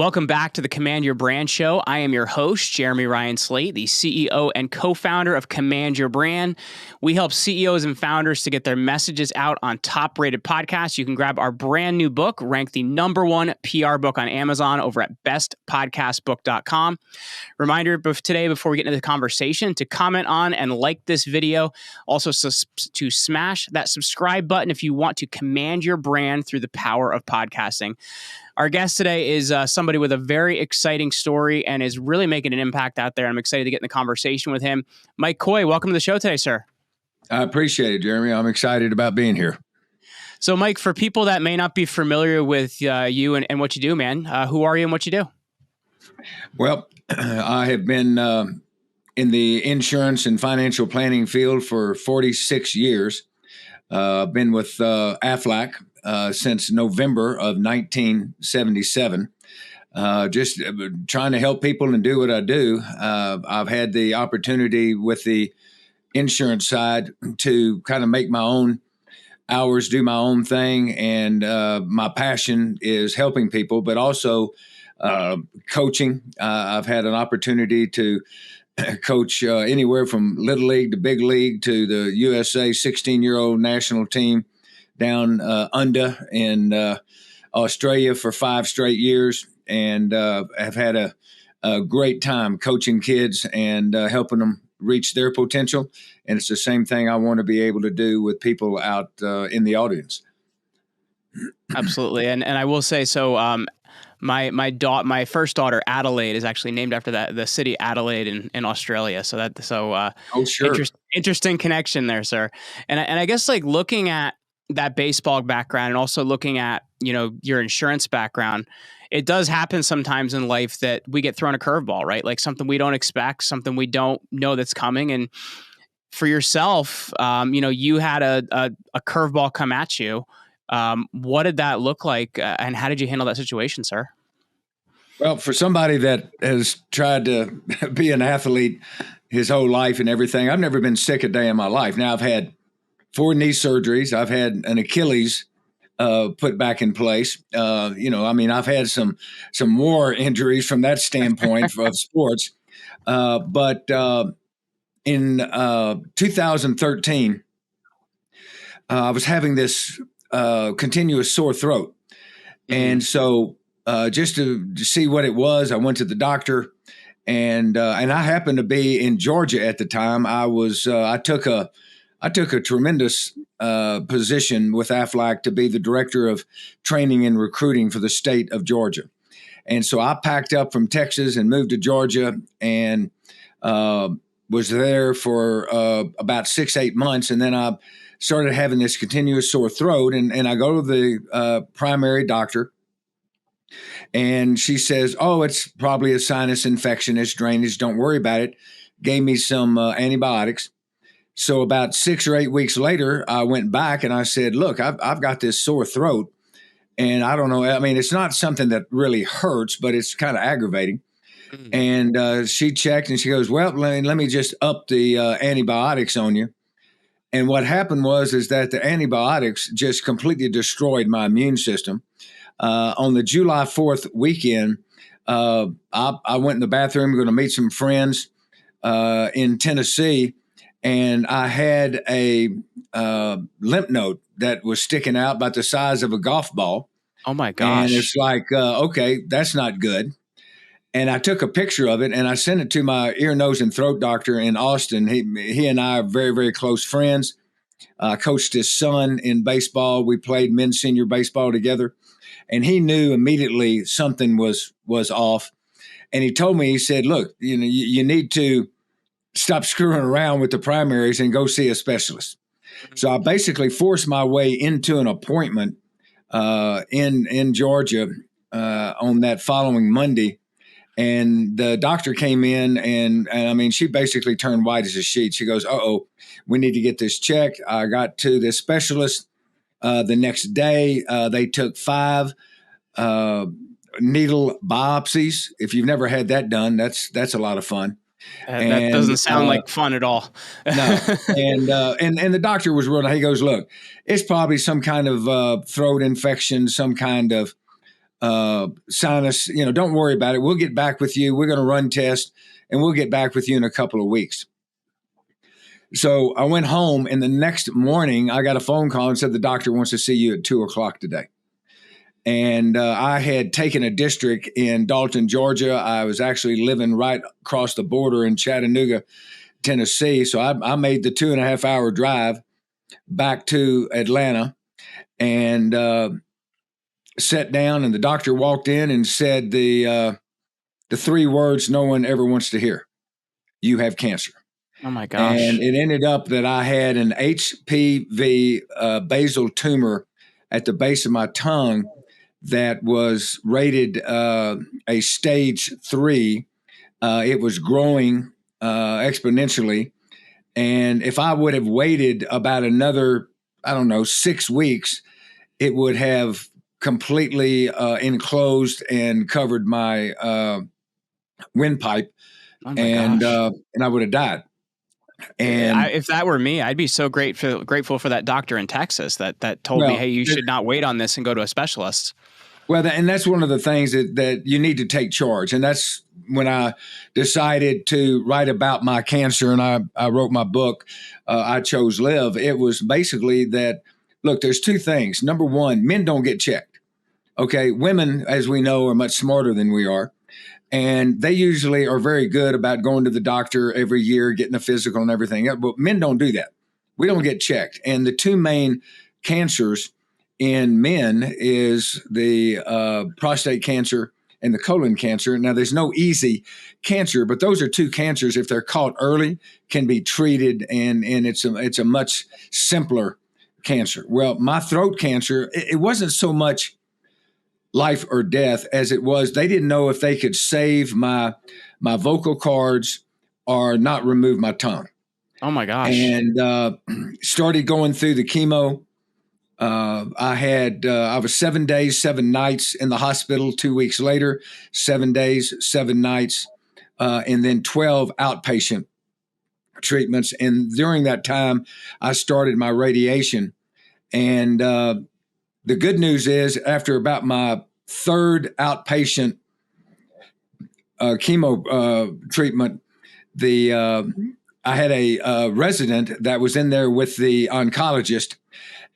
Welcome back to the Command Your Brand Show. I am your host, Jeremy Ryan Slate, the CEO and co-founder of Command Your Brand. We help CEOs and founders to get their messages out on top-rated podcasts. You can grab our brand new book, ranked the #1 PR book on Amazon, over at bestpodcastbook.com. Reminder today, before we get into the conversation, to comment on and like this video. Also, to smash that subscribe button if you want to command your brand through the power of podcasting. Our guest today is somebody with a very exciting story and is really making an impact out there. I'm excited to get in the conversation with him. Mike Coy, welcome to the show today, sir. I appreciate it, Jeremy. I'm excited about being here. So, Mike, for people that may not be familiar with you and what you do, man, who are you and what you do? Well, I have been in the insurance and financial planning field for 46 years. I've been with Aflac since November of 1977, just trying to help people and do what I do. I've had the opportunity with the insurance side to kind of make my own hours, do my own thing. And my passion is helping people, but also coaching. I've had an opportunity to coach anywhere from Little League to Big League to the USA 16-year-old national team down under in Australia for 5 straight years, and have had a great time coaching kids and helping them reach their potential. And it's the same thing I want to be able to do with people out in the audience. Absolutely. And I will say, so my first daughter, Adelaide, is actually named after the city Adelaide in Australia. So Oh, sure. Interesting connection there, sir. And I guess, like, looking at that baseball background and also looking at, your insurance background, it does happen sometimes in life that we get thrown a curveball, right? Like something we don't expect, something we don't know that's coming. And for yourself, you had a curveball come at you. What did that look like, and how did you handle that situation, sir? Well, for somebody that has tried to be an athlete his whole life and everything, I've never been sick a day in my life. Now, I've had 4 knee surgeries. I've had an Achilles put back in place. I've had some more injuries from that standpoint of sports. But in 2013, I was having this continuous sore throat. And so just to see what it was, I went to the doctor, and I happened to be in Georgia at the time. I took a tremendous position with Aflac to be the director of training and recruiting for the state of Georgia. And so I packed up from Texas and moved to Georgia, and was there for about 6-8 months. And then I started having this continuous sore throat, and I go to the primary doctor, and she says, "Oh, it's probably a sinus infection. It's drainage. Don't worry about it." Gave me some antibiotics. So about 6 or 8 weeks later, I went back and I said, "Look, I've got this sore throat, and I don't know. I mean, it's not something that really hurts, but it's kind of aggravating." And she checked and she goes, "Well, let me just up the antibiotics on you." And what happened is that the antibiotics just completely destroyed my immune system. On the July 4th weekend, I went in the bathroom, going to meet some friends in Tennessee, and I had a lymph node that was sticking out about the size of a golf ball. Oh, my gosh. And it's like, okay, that's not good. And I took a picture of it and I sent it to my ear, nose, and throat doctor in Austin. He and I are very, very close friends. I coached his son in baseball. We played men's senior baseball together. And he knew immediately something was off. And he told me, he said, "Look, you need to stop screwing around with the primaries and go see a specialist." So I basically forced my way into an appointment in Georgia on that following Monday. And the doctor came in and I mean, she basically turned white as a sheet. She goes, "Uh-oh, we need to get this checked." I got to the specialist the next day. They took 5 needle biopsies. If you've never had that done, that's a lot of fun. That doesn't sound like fun at all. No. And the doctor was real. He goes, "Look, it's probably some kind of throat infection, some kind of sinus, don't worry about it. We'll get back with you. We're going to run tests and we'll get back with you in a couple of weeks. So I went home, and the next morning I got a phone call and said, the doctor wants to see you at 2:00 today. And I had taken a district in Dalton, Georgia. I was actually living right across the border in Chattanooga, Tennessee. So I made the 2.5-hour drive back to Atlanta and sat down, and the doctor walked in and said the 3 words no one ever wants to hear: you have cancer. Oh my gosh. And it ended up that I had an HPV basal tumor at the base of my tongue that was rated a stage 3. It was growing exponentially. And if I would have waited about another, 6 weeks, it would have completely enclosed and covered my windpipe, Oh my and gosh. I would have died. And if that were me, I'd be so grateful for that doctor in Texas that told me, hey, you should not wait on this and go to a specialist. Well, and that's one of the things that you need to take charge. And that's when I decided to write about my cancer, and I wrote my book, I Chose Live. It was basically that, look, there's 2 things. Number one, men don't get checked. Okay. Women, as we know, are much smarter than we are. And they usually are very good about going to the doctor every year, getting a physical and everything. But men don't do that. We don't get checked. And the 2 main cancers in men is the prostate cancer and the colon cancer. Now, there's no easy cancer, but those are 2 cancers, if they're caught early, can be treated, and it's a much simpler cancer. Well, my throat cancer, it wasn't so much life or death as it was they didn't know if they could save my vocal cords or not remove my tongue. Oh my gosh. And started going through the chemo. I was 7 days, 7 nights in the hospital. 2 weeks later, 7 days, 7 nights, and then 12 outpatient treatments. And during that time, I started my radiation. And the good news is, after about my 3rd outpatient chemo treatment, I had a resident that was in there with the oncologist,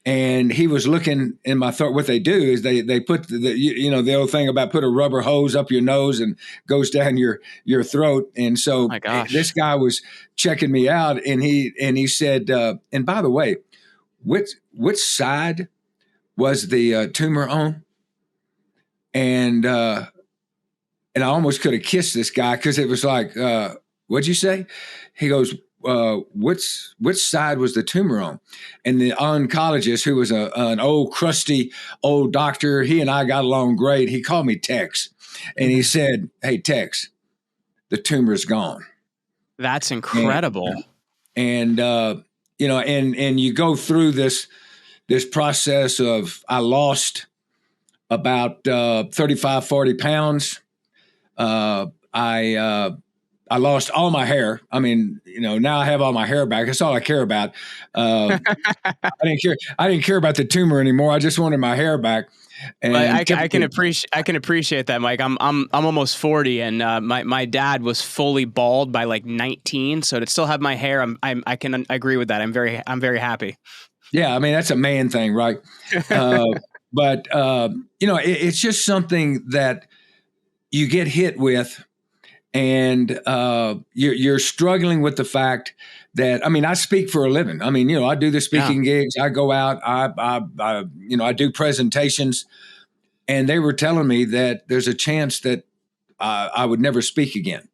and he was looking in my throat. What they do is they put the old thing about put a rubber hose up your nose and goes down your throat. And so this guy was checking me out, and he said, and by the way, which side was the tumor on? And I almost could have kissed this guy, because it was like, what'd you say? He goes, which side was the tumor on? And the oncologist, who was an old crusty old doctor, he and I got along great. He called me Tex, and he said, hey, Tex, the tumor's gone. That's incredible. And you go through this process of, I lost about 35, 40 pounds. I lost all my hair. I mean, now I have all my hair back. That's all I care about. I didn't care about the tumor anymore. I just wanted my hair back. And I can appreciate that, Mike. I'm almost 40, and my dad was fully bald by like 19. So to still have my hair, I can agree with that. I'm very happy. Yeah, I mean, that's a man thing, right? But it's just something that you get hit with. And you're struggling with the fact that, I speak for a living. I do the speaking gigs. I go out. I do presentations, and they were telling me that there's a chance that I would never speak again.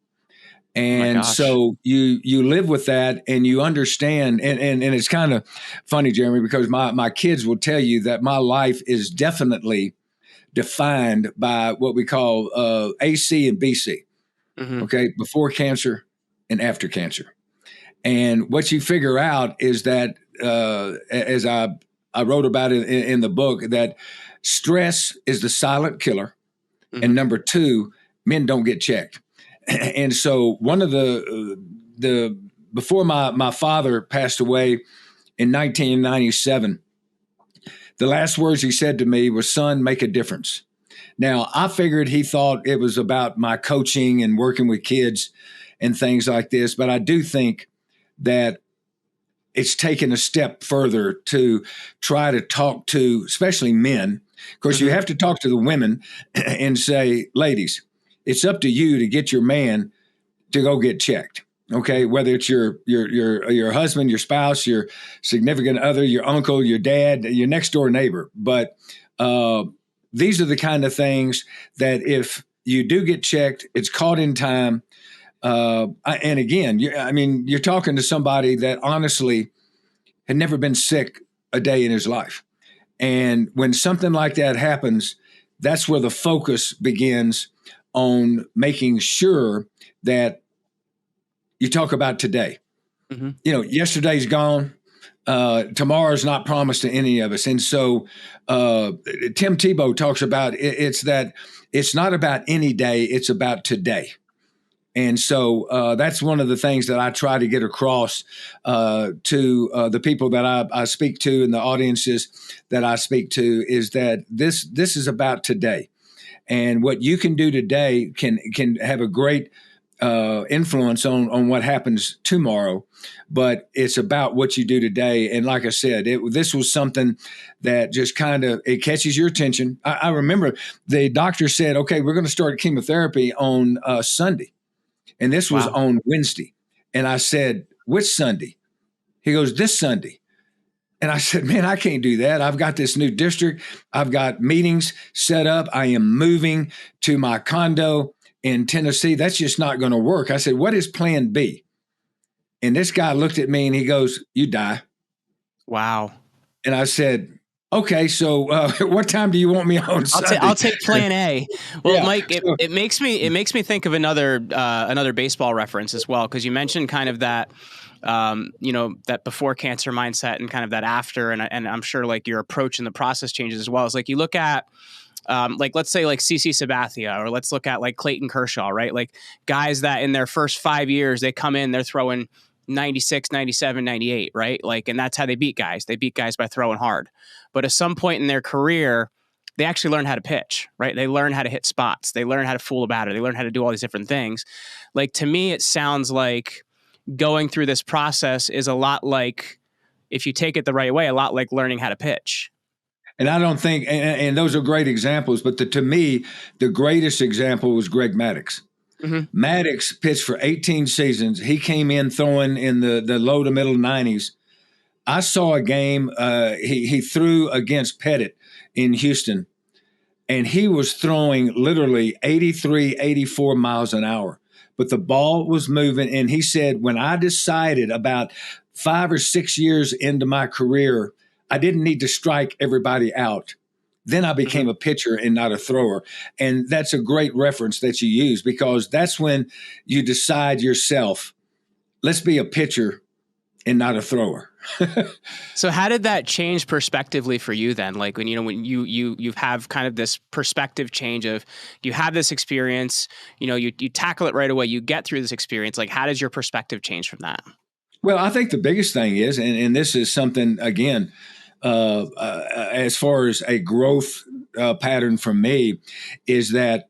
And so you live with that, and you understand. And it's kind of funny, Jeremy, because my kids will tell you that my life is definitely defined by what we call AC and BC. Mm-hmm. Okay, before cancer and after cancer. And what you figure out is that, as I wrote about it in the book, that stress is the silent killer. Mm-hmm. And number 2, men don't get checked. And so one of the before my father passed away in 1997, the last words he said to me was, son, make a difference. Now, I figured he thought it was about my coaching and working with kids and things like this, but I do think that it's taken a step further to try to talk to, especially men. Of course, you have to talk to the women and say, ladies, it's up to you to get your man to go get checked. Okay, whether it's your husband, your spouse, your significant other, your uncle, your dad, your next door neighbor. But these are the kind of things that if you do get checked, it's caught in time. And again, you're talking to somebody that honestly had never been sick a day in his life. And when something like that happens, that's where the focus begins on making sure that you talk about today. Yesterday's gone. Tomorrow's not promised to any of us. And so Tim Tebow talks about it's that it's not about any day, it's about today. And so that's one of the things that I try to get across to the people that I speak to and the audiences that I speak to is that this is about today. And what you can do today can have a great influence on what happens tomorrow, but it's about what you do today. And like I said, this was something that just kind of, it catches your attention. I remember the doctor said, okay, we're going to start chemotherapy on Sunday. And this was on Wednesday. And I said, which Sunday? He goes, this Sunday. And I said, man, I can't do that. I've got this new district. I've got meetings set up. I am moving to my condo in Tennessee. That's just not going to work. I said, what is plan B? And this guy looked at me and he goes, you die. Wow. And I said, okay, so what time do you want me on Sunday? I'll take plan A. Well, yeah. Mike, it makes me think of another baseball reference as well, because you mentioned kind of that, that before cancer mindset and kind of that after, and I'm sure like your approach and the process changes as well. It's like you look at, let's say like CC Sabathia, or let's look at like Clayton Kershaw, right? Like guys that in their first 5 years, they come in, they're throwing 96, 97, 98, right? Like, and that's how they beat guys. They beat guys by throwing hard. But at some point in their career, they actually learn how to pitch, right? They learn how to hit spots. They learn how to fool a batter. They learn how to do all these different things. Like, to me, it sounds like going through this process is a lot like, if you take it the right way, a lot like learning how to pitch. And I don't think, and those are great examples, but to me, the greatest example was Greg Maddux. Mm-hmm. Maddux pitched for 18 seasons. He came in throwing in the low to middle 90s. I saw a game he threw against Pettit in Houston, and he was throwing literally 83, 84 miles an hour. But the ball was moving, and he said, when I decided about 5 or 6 years into my career, I didn't need to strike everybody out. Then I became a pitcher and not a thrower. And that's a great reference that you use, because that's when you decide yourself, let's be a pitcher and not a thrower. So how did that change perspectively for you then? Like when you have kind of this perspective change of, you have this experience, you tackle it right away, you get through this experience. Like, how does your perspective change from that? Well, I think the biggest thing is, and this is something, again, as far as a growth pattern for me, is that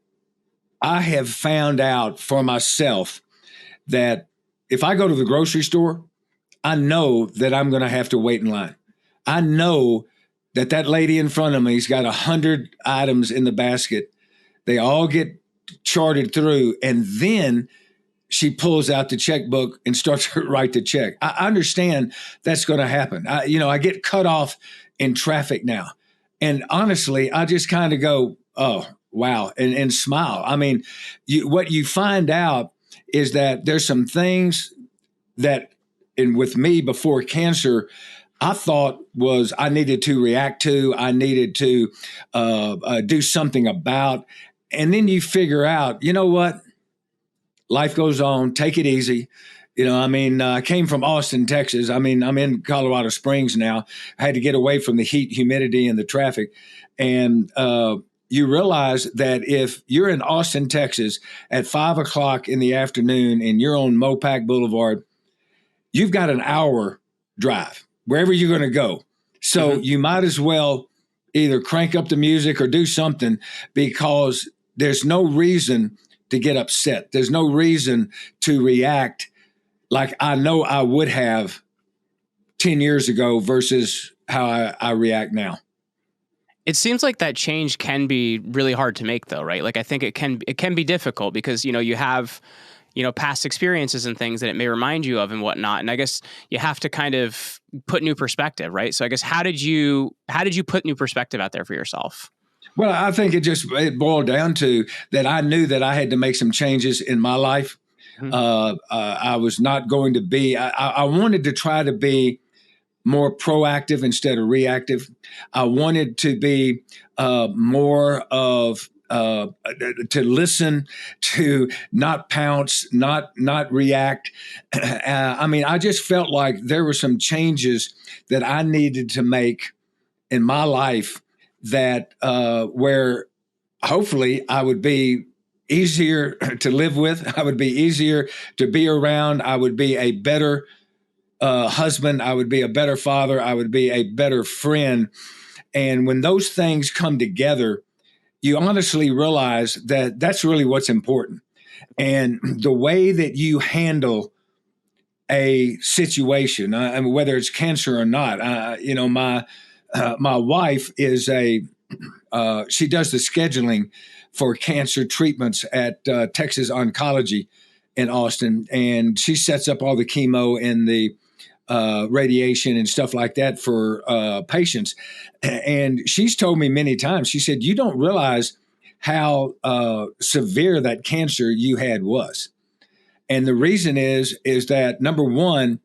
I have found out for myself that if I go to the grocery store, I know that I'm going to have to wait in line. I know that lady in front of me's got 100 items in the basket. They all get charted through, and then she pulls out the checkbook and starts to write the check. I understand that's going to happen. I get cut off in traffic now. And honestly, I just kind of go, oh, wow, and smile. I mean, what you find out is that there's some things that, and with me before cancer, I thought was I needed to react to, I needed to do something about. And then you figure out, you know what? Life goes on. Take it easy. I came from Austin, Texas. I'm in Colorado Springs now. I had to get away from the heat, humidity, and the traffic. And you realize that if you're in Austin, Texas at 5 o'clock in the afternoon and you're on Mopac Boulevard, you've got an hour drive wherever you're going to go. So you might as well either crank up the music or do something, because there's no reason to get upset. There's no reason to react like I know I would have 10 years ago versus how I react now. It seems like that change can be really hard to make, though, right? Like, I think it can be difficult because, you have, past experiences and things that it may remind you of and whatnot. And I guess you have to kind of put new perspective, right? So I guess how did you put new perspective out there for yourself? Well, I think it boiled down to that I knew that I had to make some changes in my life. Mm-hmm. I was not going to be, I wanted to try to be more proactive instead of reactive. I wanted to be more of to listen, to not pounce, not react. I mean, I just felt like there were some changes that I needed to make in my life that where hopefully I would be easier to live with. I would be easier to be around. I would be a better husband. I would be a better father. I would be a better friend. And when those things come together, you honestly realize that that's really what's important. And the way that you handle a situation, I mean, whether it's cancer or not, my wife is she does the scheduling for cancer treatments at Texas Oncology in Austin, and she sets up all the chemo and the radiation and stuff like that for patients. And she's told me many times, she said, you don't realize how severe that cancer you had was. And the reason is that number one,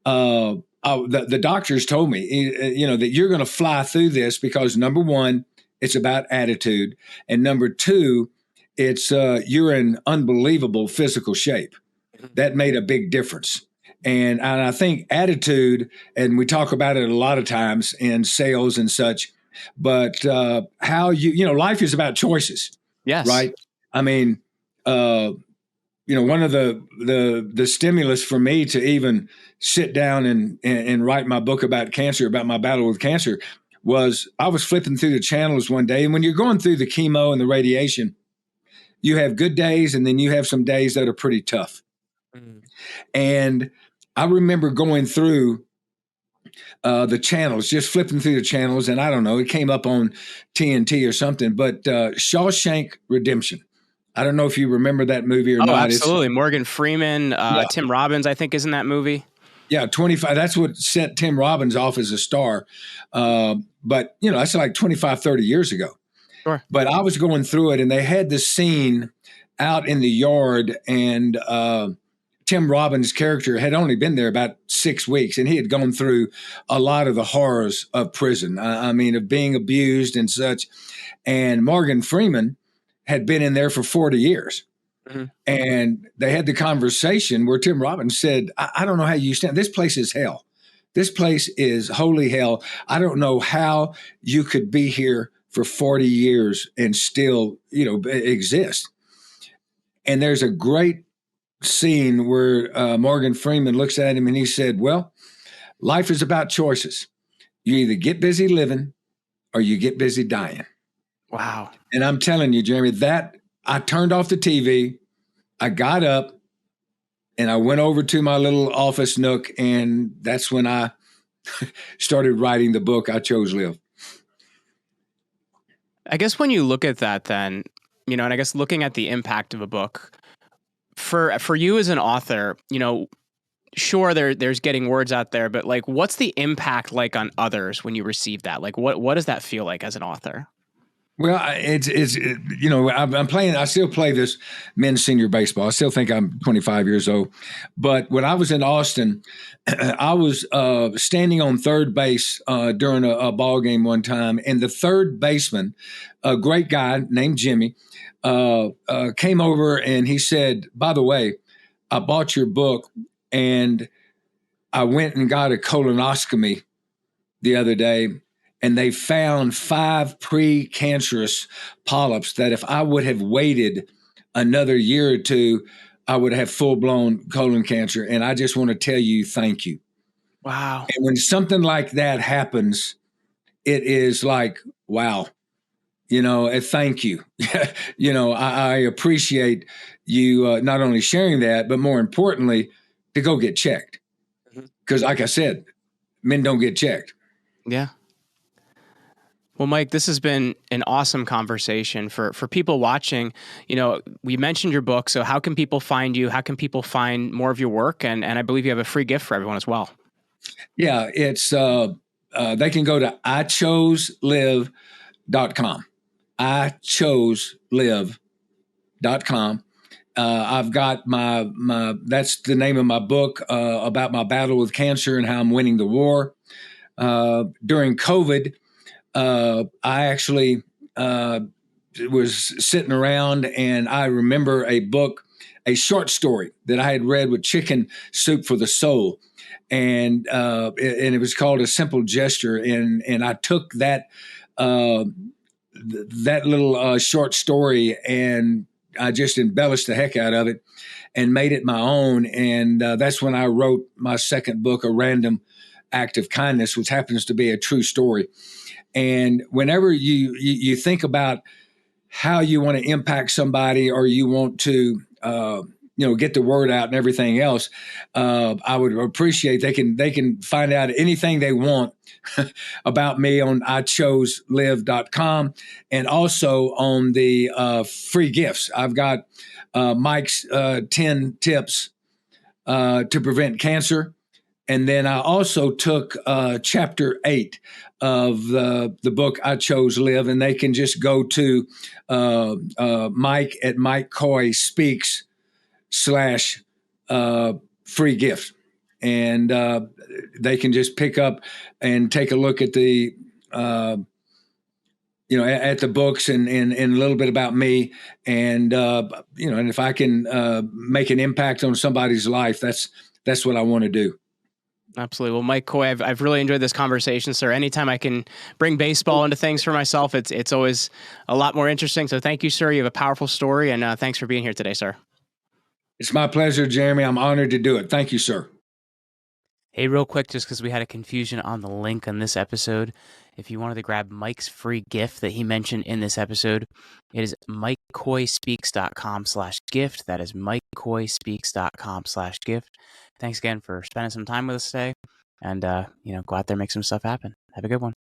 the doctors told me, that you're going to fly through this because number one, it's about attitude. And number two, it's you're in unbelievable physical shape. That made a big difference. And I think attitude, and we talk about it a lot of times in sales and such, but how life is about choices. Yes. Right. I mean, one of the stimulus for me to even sit down and write my book about cancer, about my battle with cancer, was I was flipping through the channels one day. And when you're going through the chemo and the radiation, you have good days and then you have some days that are pretty tough. Mm. And I remember going through the channels, just flipping through the channels. And I don't know, it came up on TNT or something, but Shawshank Redemption. I don't know if you remember that movie or not. Oh, absolutely. Morgan Freeman, Tim Robbins, I think, is in that movie. Yeah, 25. That's what set Tim Robbins off as a star. But, that's like 25, 30 years ago. Sure. But I was going through it, and they had this scene out in the yard, and Tim Robbins' character had only been there about 6 weeks, and he had gone through a lot of the horrors of prison. I mean, of being abused and such. And Morgan Freeman had been in there for 40 years. Mm-hmm. And they had the conversation where Tim Robbins said, I don't know how you stand. This place is hell. This place is holy hell. I don't know how you could be here for 40 years and still, exist. And there's a great scene where Morgan Freeman looks at him and he said, well, life is about choices. You either get busy living or you get busy dying. Wow. And I'm telling you, Jeremy, that I turned off the TV, I got up, and I went over to my little office nook, and that's when I started writing the book, I Chose Live. I guess when you look at that then, and I guess looking at the impact of a book, for you as an author, sure, there's getting words out there, but like, what's the impact like on others when you receive that? Like, what does that feel like as an author? Well, I'm playing. I still play this men's senior baseball. I still think I'm 25 years old. But when I was in Austin, I was standing on third base during a ball game one time, and the third baseman, a great guy named Jimmy, came over and he said, "By the way, I bought your book, and I went and got a colonoscopy the other day." And they found 5 precancerous polyps that if I would have waited another year or two, I would have full-blown colon cancer. And I just want to tell you, thank you. Wow. And when something like that happens, it is like wow, thank you. I appreciate you not only sharing that, but more importantly, to go get checked. Because like I said, men don't get checked. Yeah. Well, Mike, this has been an awesome conversation for people watching. We mentioned your book. So how can people find you? How can people find more of your work? And I believe you have a free gift for everyone as well. Yeah, it's they can go to ichoselive.com. ichoselive.com. I've got my that's the name of my book about my battle with cancer and how I'm winning the war. During COVID, I actually was sitting around and I remember a short story that I had read with Chicken Soup for the Soul. And it was called A Simple Gesture. And I took that little short story and I just embellished the heck out of it and made it my own. And that's when I wrote my second book, A Random Act of Kindness, which happens to be a true story. And whenever you think about how you want to impact somebody or you want to get the word out and everything else, I would appreciate they can find out anything they want about me on ichoselive.com and also on the free gifts. I've got Mike's 10 tips to prevent cancer. And then I also took chapter 8 of the book I Chose Live, and they can just go to Mike at Mike Coy Speaks /free gift. And they can just pick up and take a look at the at the books and a little bit about me. And and if I can make an impact on somebody's life, that's what I want to do. Absolutely. Well, Mike Coy, I've really enjoyed this conversation, sir. Anytime I can bring baseball into things for myself, it's always a lot more interesting. So thank you, sir. You have a powerful story, and thanks for being here today, sir. It's my pleasure, Jeremy. I'm honored to do it. Thank you, sir. Hey, real quick, just because we had a confusion on the link on this episode, if you wanted to grab Mike's free gift that he mentioned in this episode, it is MikeCoySpeaks.com/gift. That is MikeCoySpeaks.com/gift. Thanks again for spending some time with us today. And, go out there and make some stuff happen. Have a good one.